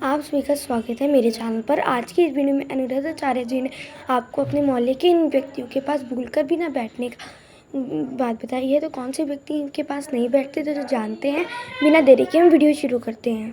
आप सभी का स्वागत है मेरे चैनल पर। आज की इस वीडियो में अनुराधा आचार्य जी ने आपको अपने मोहल्ले के इन व्यक्तियों के पास भूलकर भी ना बैठने का बात बताई है। तो कौन से व्यक्ति इनके पास नहीं बैठते तो जो जानते हैं। बिना देरी के हम वीडियो शुरू करते हैं।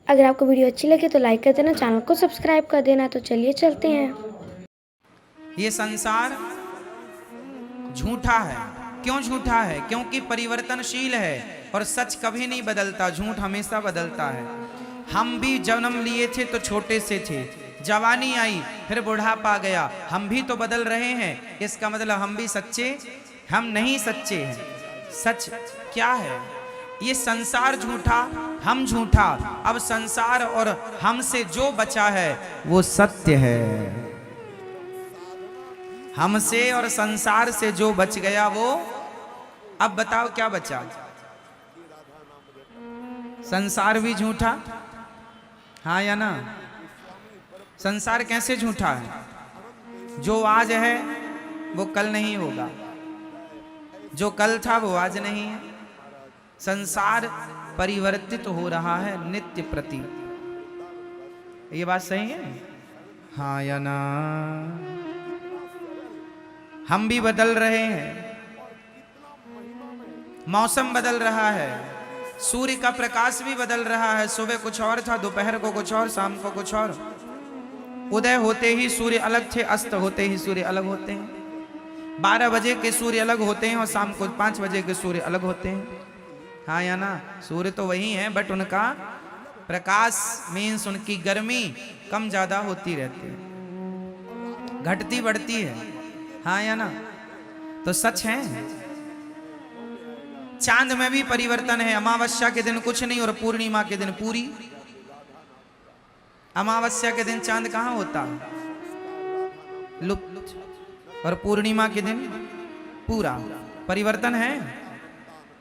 अगर आपको वीडियो अच्छी लगे तो लाइक कर देना, चैनल को सब्सक्राइब कर देना। तो चलिए चलते हैं। ये संसार झूठा है। क्यों झूठा है? क्योंकि परिवर्तनशील है और सच कभी नहीं बदलता, झूठ हमेशा बदलता है। हम भी जन्म लिए थे तो छोटे से थे, जवानी आई फिर बुढ़ापा आ गया, हम भी तो बदल रहे हैं। इसका मतलब हम भी सच्चे, हम नहीं सच्चे हैं। सच क्या है? ये संसार झूठा, हम झूठा। अब संसार और हमसे जो बचा है वो सत्य है। हमसे और संसार से जो बच गया वो, अब बताओ क्या बचा? संसार भी झूठा, हाँ या ना? संसार कैसे झूठा है? जो आज है वो कल नहीं होगा, जो कल था वो आज नहीं है। संसार परिवर्तित हो रहा है नित्य प्रति। ये बात सही है, हाँ या ना? हम भी बदल रहे हैं, मौसम बदल रहा है, सूर्य का प्रकाश भी बदल रहा है। सुबह कुछ और था, दोपहर को कुछ और, शाम को कुछ और। उदय होते ही सूर्य अलग थे, अस्त होते ही सूर्य अलग होते हैं। 12 बजे के सूर्य अलग होते हैं और शाम को 5 बजे के सूर्य अलग होते हैं, हाँ या ना? सूर्य तो वही है, बट उनका प्रकाश मीन्स उनकी गर्मी कम ज्यादा होती रहती है, घटती बढ़ती है, हाँ या ना? तो सच है। चांद में भी परिवर्तन है। अमावस्या के दिन कुछ नहीं और पूर्णिमा के दिन पूरी। अमावस्या के दिन चांद कहाँ होता? लुप्त। और पूर्णिमा के दिन पूरा। परिवर्तन है।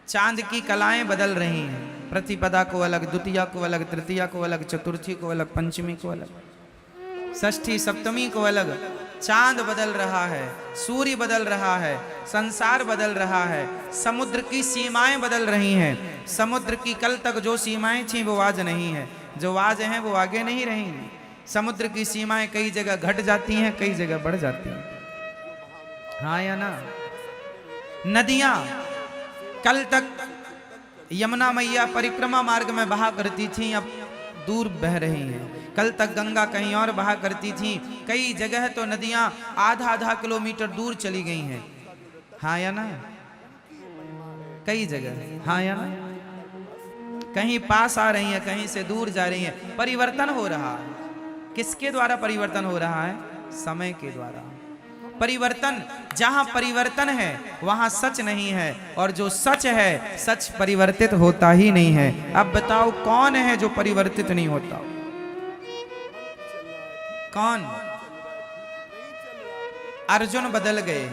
चांद की कलाएं बदल रही हैं। प्रतिपदा को अलग, द्वितीया को अलग, तृतीया को अलग, चतुर्थी को अलग, पंचमी को अलग, षष्ठी सप्तमी को अलग। चांद बदल रहा है, सूर्य बदल रहा है, संसार बदल रहा है, समुद्र की सीमाएं बदल रही हैं। समुद्र की कल तक जो सीमाएं थीं वो आज नहीं है, जो आज हैं वो आगे नहीं रहेंगी। समुद्र की सीमाएं कई जगह घट जाती हैं, कई जगह बढ़ जाती हैं, हाँ या ना? नदियां कल तक यमुना मैया परिक्रमा मार्ग में बहा करती थीं, अब दूर बह रही हैं। कल तक गंगा कहीं और बहा करती थी, कई जगह तो नदियां आधा किलोमीटर दूर चली गई हैं, हाँ या ना? कई जगह, हाँ या ना? कहीं पास आ रही हैं, कहीं से दूर जा रही हैं। परिवर्तन हो रहा है। किसके द्वारा परिवर्तन हो रहा है? समय के द्वारा। परिवर्तन, जहां परिवर्तन है वहां सच नहीं है, और जो सच है, सच परिवर्तित होता ही नहीं है। अब बताओ कौन है जो परिवर्तित नहीं होता? कौन? अर्जुन बदल गए।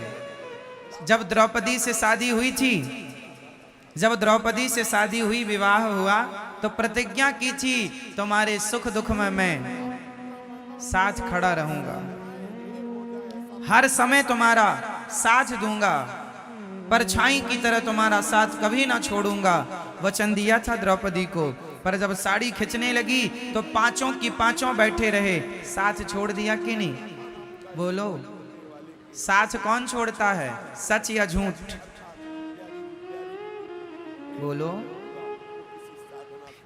जब द्रौपदी से शादी हुई थी, जब द्रौपदी से शादी हुई, विवाह हुआ, तो प्रतिज्ञा की थी तुम्हारे सुख दुख में मैं साथ खड़ा रहूंगा, हर समय तुम्हारा साथ दूंगा, परछाई की तरह तुम्हारा साथ कभी ना छोड़ूंगा। वचन दिया था द्रौपदी को। पर जब साड़ी खिंचने लगी तो पांचों की पांचों बैठे रहे। साथ छोड़ दिया कि नहीं? बोलो, साथ कौन छोड़ता है? सच या झूठ? बोलो।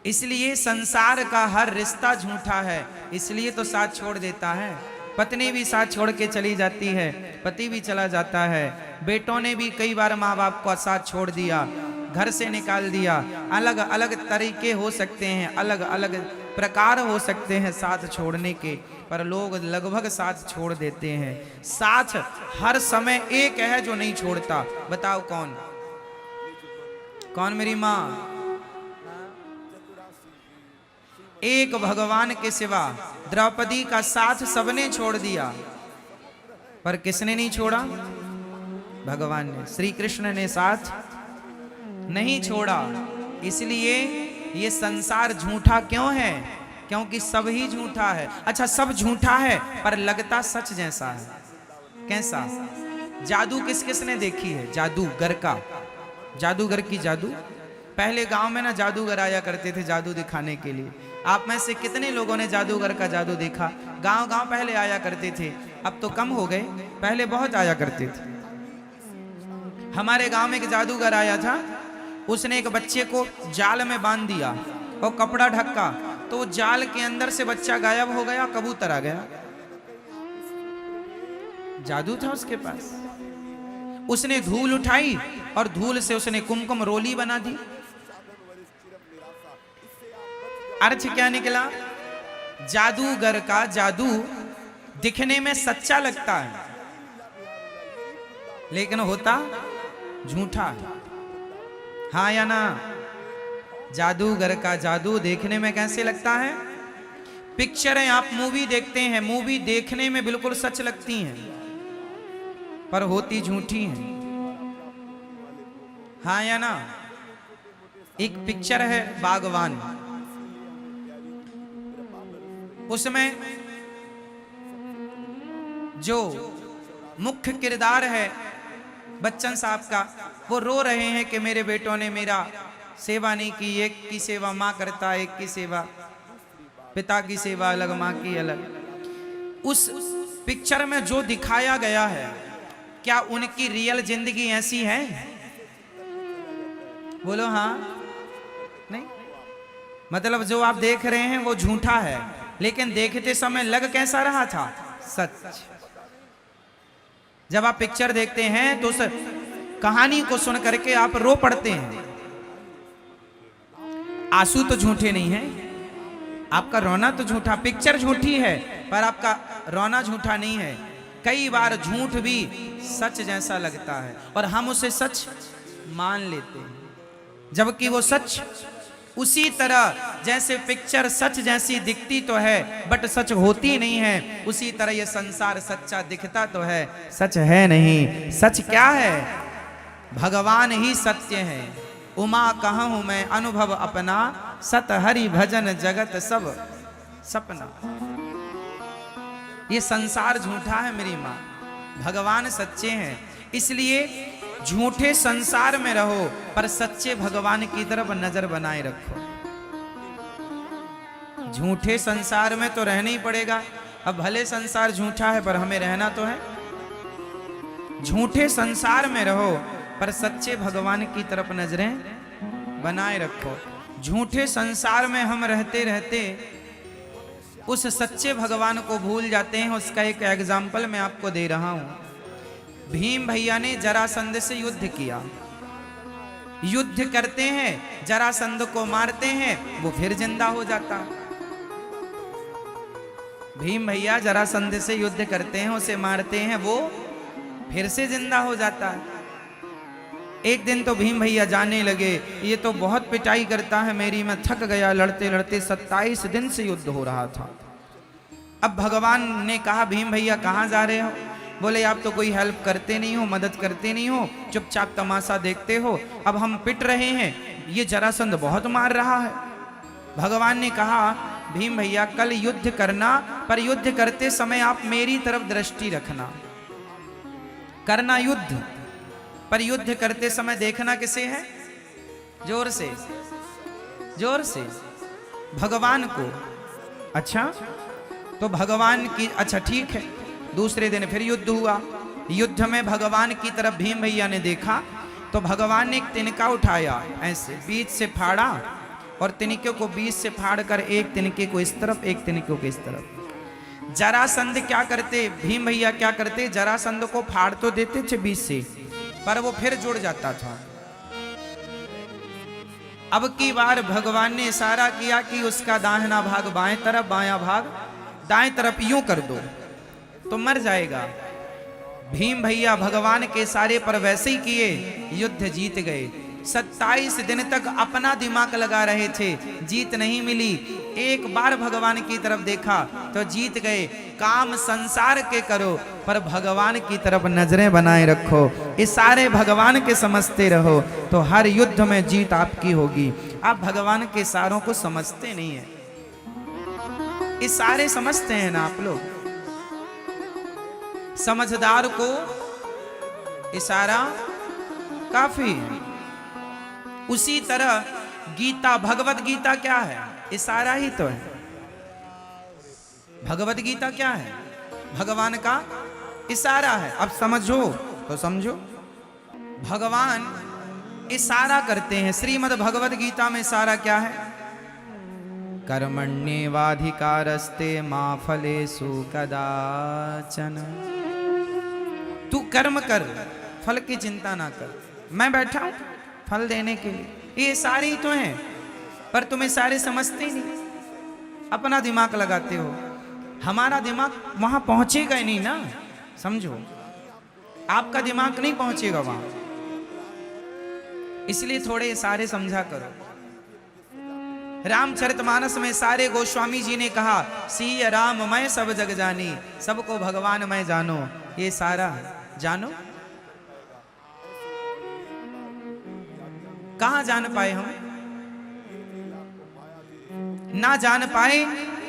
इसलिए संसार का हर रिश्ता झूठा है, इसलिए तो साथ छोड़ देता है। पत्नी भी साथ छोड़ के चली जाती है, पति भी चला जाता है, बेटों ने भी कई बार माँ बाप को साथ छोड़ दिया, घर से निकाल दिया। अलग अलग तरीके हो सकते हैं, अलग अलग प्रकार हो सकते हैं साथ छोड़ने के, पर लोग लगभग साथ छोड़ देते हैं। साथ हर समय एक है जो नहीं छोड़ता। बताओ कौन? कौन? मेरी माँ। एक भगवान के सिवा द्रौपदी का साथ सबने छोड़ दिया, पर किसने नहीं छोड़ा? भगवान ने, श्री कृष्ण ने साथ नहीं छोड़ा। इसलिए ये संसार झूठा क्यों है? क्योंकि सब ही झूठा है। अच्छा, सब झूठा है पर लगता सच जैसा है। कैसा? जादू किस किसने देखी है? जादूगर का, जादूगर की जादू। पहले गांव में ना जादूगर आया करते थे जादू दिखाने के लिए। आप में से कितने लोगों ने जादूगर का जादू देखा? गांव गांव पहले आया करते थे, अब तो कम हो गए, पहले बहुत आया करते थे। हमारे गांव में एक जादूगर आया था, उसने एक बच्चे को जाल में बांध दिया और कपड़ा ढका, तो जाल के अंदर से बच्चा गायब हो गया, कबूतर आ गया। जादू था उसके पास। उसने धूल उठाई और धूल से उसने कुमकुम रोली बना दी। अर्थ क्या निकला? जादूगर का जादू दिखने में सच्चा लगता है, लेकिन होता झूठा है। हाँ या ना? जादूगर का जादू देखने में कैसे लगता है? पिक्चरें आप मूवी देखते हैं, मूवी देखने में बिल्कुल सच लगती हैं, पर होती झूठी हैं। हाँ या ना? एक पिक्चर है बागवान, उसमें जो मुख्य किरदार है बच्चन साहब का, वो रो रहे हैं कि मेरे बेटों ने मेरा सेवा नहीं की। एक की सेवा माँ करता, एक की सेवा पिता की सेवा अलग, माँ की अलग। उस पिक्चर में जो दिखाया गया है, क्या उनकी रियल जिंदगी ऐसी है? बोलो हाँ नहीं? मतलब जो आप देख रहे हैं वो झूठा है, लेकिन देखते समय लग कैसा रहा था? सच। जब आप पिक्चर देखते हैं तो उस कहानी को सुन करके आप रो पड़ते हैं। आंसू तो झूठे नहीं है, आपका रोना तो झूठा, पिक्चर झूठी है पर आपका रोना झूठा नहीं है। कई बार झूठ भी सच जैसा लगता है और हम उसे सच मान लेते हैं, जबकि वो सच उसी तरह जैसे पिक्चर सच जैसी दिखती तो है बट सच होती नहीं है, उसी तरह ये संसार सच्चा दिखता तो है, सच है नहीं। सच क्या है? भगवान ही सत्य है। उमा कहूं मैं अनुभव अपना, सत हरि भजन जगत सब सपना। ये संसार झूठा है मेरी माँ, भगवान सच्चे हैं। इसलिए झूठे संसार में रहो पर सच्चे भगवान की तरफ नजर बनाए रखो। झूठे संसार में तो रहना ही पड़ेगा। अब भले संसार झूठा है पर हमें रहना तो है। झूठे संसार में रहो पर सच्चे भगवान की तरफ नजरें बनाए रखो। झूठे संसार में हम रहते रहते उस सच्चे भगवान को भूल जाते हैं। उसका एक एग्जाम्पल मैं आपको दे रहा हूं। भीम भैया ने जरासंध से युद्ध किया। युद्ध करते हैं, जरासंध को मारते हैं, वो फिर जिंदा हो जाता। भीम भैया जरासंध से युद्ध करते हैं, उसे मारते हैं, वो फिर से जिंदा हो जाता है। एक दिन तो भीम भैया जाने लगे, ये तो बहुत पिटाई करता है मेरी, मैं थक गया लड़ते लड़ते। 27 दिन से युद्ध हो रहा था। अब भगवान ने कहा भीम भैया कहाँ जा रहे हो? बोले आप तो कोई हेल्प करते नहीं हो, मदद करते नहीं हो, चुपचाप तमाशा देखते हो। अब हम पिट रहे हैं, ये जरासंध बहुत मार रहा है। भगवान ने कहा भीम भैया कल युद्ध करना, पर युद्ध करते समय आप मेरी तरफ दृष्टि रखना। करना युद्ध, पर युद्ध करते समय देखना किसे है? जोर से, जोर से, भगवान को। अच्छा, तो भगवान की, अच्छा ठीक है। दूसरे दिन फिर युद्ध हुआ। युद्ध में भगवान की तरफ भीम भैया ने देखा तो भगवान ने एक तिनका उठाया, ऐसे बीच से फाड़ा और तिनके को बीच से फाड़ कर एक तिनके को इस तरफ, एक तिनके को इस तरफ। जरासंध क्या करते, भीम भैया क्या करते, जरासंध को फाड़ तो देते थे बीच से, पर वो फिर जुड़ जाता था। अब की बार भगवान ने इशारा किया कि उसका दाहिना भाग बाएं तरफ, बायां भाग दाएं तरफ, यूं कर दो तो मर जाएगा। भीम भैया भगवान के इशारे पर वैसे ही किए, युद्ध जीत गए। 27 दिन तक अपना दिमाग लगा रहे थे, जीत नहीं मिली। एक बार भगवान की तरफ देखा तो जीत गए। काम संसार के करो पर भगवान की तरफ नजरें बनाए रखो, इशारे भगवान के समझते रहो तो हर युद्ध में जीत आपकी होगी। आप भगवान के इशारों को समझते नहीं है, इशारे समझते हैं ना आप लोग। समझदार को इशारा काफी है। उसी तरह गीता, भगवत गीता क्या है? इशारा ही तो है। भगवत गीता क्या है? भगवान का इशारा है। अब समझो तो समझो, भगवान इशारा करते हैं। श्रीमद् भगवत गीता में इशारा क्या है? कर्मण्येवाधिकारस्ते मा फलेषु कदाचन। तू कर्म कर, फल की चिंता ना कर। मैं बैठा हूं फल देने के लिए। ये सारे ही तो हैं, पर तुम्हें सारे समझते ही नहीं, अपना दिमाग लगाते हो। हमारा दिमाग वहां पहुंचेगा ही नहीं ना, समझो। आपका दिमाग नहीं पहुंचेगा वहां, इसलिए थोड़े सारे समझा करो। रामचरितमानस में सारे गोस्वामी जी ने कहा, सिय राम मैं सब जग जानी, सबको भगवान मैं जानो। ये सारा जानो, कहां जान पाए हम? ना जान पाए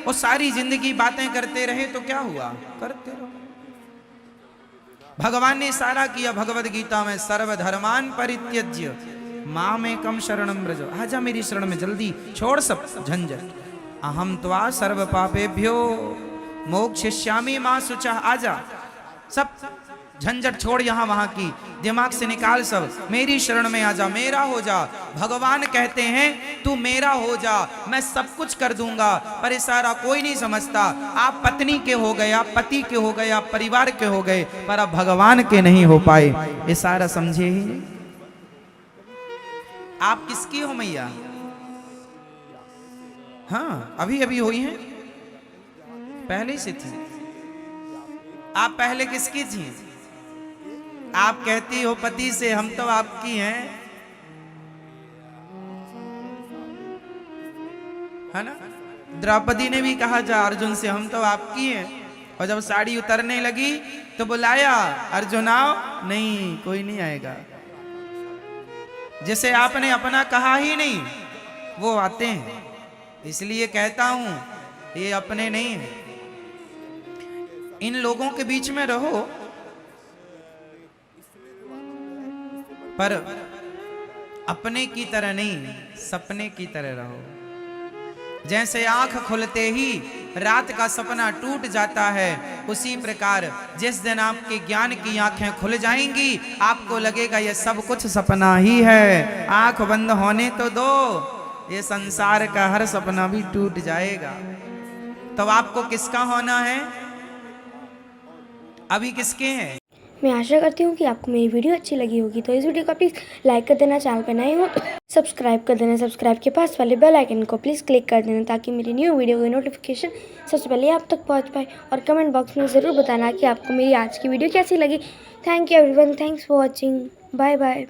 और सारी जिंदगी बातें करते रहे तो क्या हुआ? करते रहो। भगवान ने इशारा किया भगवद गीता में, सर्वधर्मान परित्यज्य मामेकं शरणं व्रज। आजा मेरी शरण में, जल्दी छोड़ सब झंझट। अहम त्वा सर्व पापेभ्यो मोक्षयिष्यामि मा शुचः। आजा, सब झंझट छोड़ यहां वहां की, दिमाग से निकाल सब, मेरी शरण में आजा, मेरा हो जा। भगवान कहते हैं तू मेरा हो जा, मैं सब कुछ कर दूंगा। पर इशारा कोई नहीं समझता। आप पत्नी के हो गए, आप पति के हो गए, आप परिवार के हो गए, पर आप भगवान के नहीं हो पाए। इशारा समझे ही नहीं। आप किसकी हो मैया? हाँ, अभी अभी हुई हैं, पहले से थी। आप पहले किसकी थी? आप कहती हो पति से, हम तो आपकी हैं, है ना? द्रौपदी ने भी कहा था अर्जुन से, हम तो आपकी हैं। और जब साड़ी उतरने लगी तो बुलाया, अर्जुन आओ। नहीं, कोई नहीं आएगा। जिसे आपने अपना कहा ही नहीं वो आते हैं। इसलिए कहता हूं ये अपने नहीं है। इन लोगों के बीच में रहो, पर अपने की तरह नहीं, सपने की तरह रहो। जैसे आंख खुलते ही रात का सपना टूट जाता है, उसी प्रकार जिस दिन आपके ज्ञान की आंखें खुल जाएंगी, आपको लगेगा ये सब कुछ सपना ही है। आंख बंद होने तो दो, ये संसार का हर सपना भी टूट जाएगा। तो आपको किसका होना है? अभी किसके हैं? मैं आशा करती हूँ कि आपको मेरी वीडियो अच्छी लगी होगी। तो इस वीडियो को प्लीज़ लाइक कर देना, चैनल पर नए हो तो सब्सक्राइब कर देना, सब्सक्राइब के पास वाले बेल आइकन को प्लीज़ क्लिक कर देना, ताकि मेरी न्यू वीडियो की नोटिफिकेशन सबसे पहले आप तक पहुँच पाए। और कमेंट बॉक्स में ज़रूर बताना कि आपको मेरी आज की वीडियो कैसी लगी। Thank you everyone, thanks for watching, bye bye.